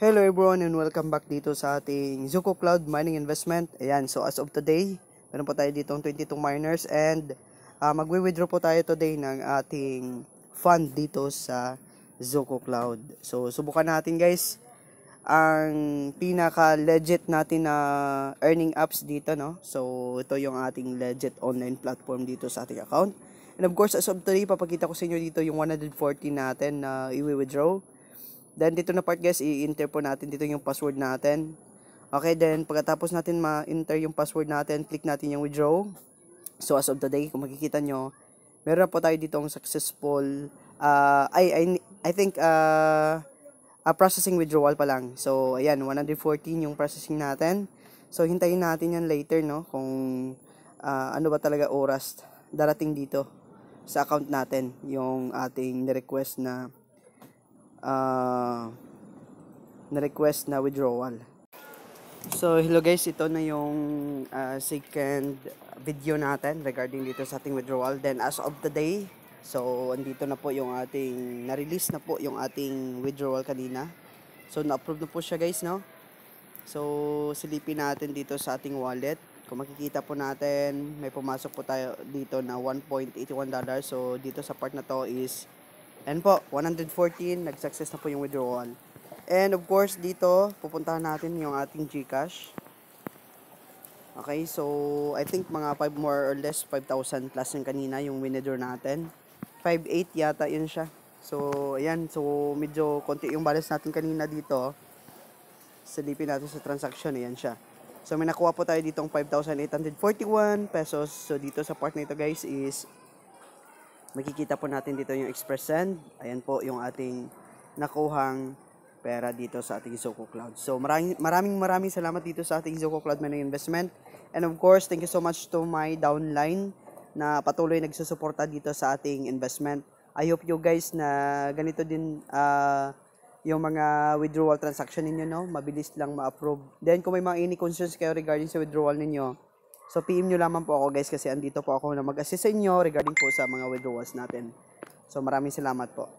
Hello everyone and welcome back dito sa ating Zuko Cloud Mining Investment. Ayan, so as of today, meron po tayo dito 22 miners and magwi-withdraw po tayo today ng ating fund dito sa Zuko Cloud. So subukan natin guys ang pinaka-legit natin na earning apps dito, no? So ito yung ating legit online platform dito sa ating account. And of course, as of today, papakita ko sa inyo dito yung 140 natin na i-withdraw. Then dito na part guys, i-enter po natin dito yung password natin. Okay, then pagkatapos natin ma-enter yung password natin, click natin yung withdraw. So as of today, kung makikita nyo, meron po tayo dito ang successful, I think, processing withdrawal pa lang. So ayan, 114 yung processing natin. So hintayin natin yan later, no? Kung ano ba talaga oras darating dito sa account natin, yung ating na-request na withdrawal. So hello guys, ito na yung second video natin regarding dito sa ating withdrawal. Then as of today, so andito na po yung ating na-release na po yung ating withdrawal kanina. So na-approve na po siya guys, no? So silipin natin dito sa ating wallet. Kung makikita po natin, may pumasok po tayo dito na $1.81. So dito sa part na to is and po, 114, nag-success na po yung withdrawal. And of course, dito, pupuntahan natin yung ating GCash. Okay, so, I think mga more or less 5,000 plus yung kanina, yung withdraw natin. 5,800 yata yun siya. So, ayan, so, medyo konti yung balance natin kanina dito. Silipin natin sa transaction, ayan siya. So, may nakuha po tayo ditong 5,841 pesos. So, dito sa part na ito guys is makikita po natin dito yung express send. Ayan po yung ating nakuhang pera dito sa ating Zuko Cloud. So maraming salamat dito sa ating Zuko Cloud Mining Investment. And of course, thank you so much to my downline na patuloy nagsusuporta dito sa ating investment. I hope you guys na ganito din yung mga withdrawal transaction ninyo, no? Mabilis lang ma-approve. Then kung may mga any concerns kayo regarding sa withdrawal ninyo, so PM nyo lamang po ako guys kasi andito po ako na mag-assist sa inyo regarding po sa mga withdrawals natin. So maraming salamat po.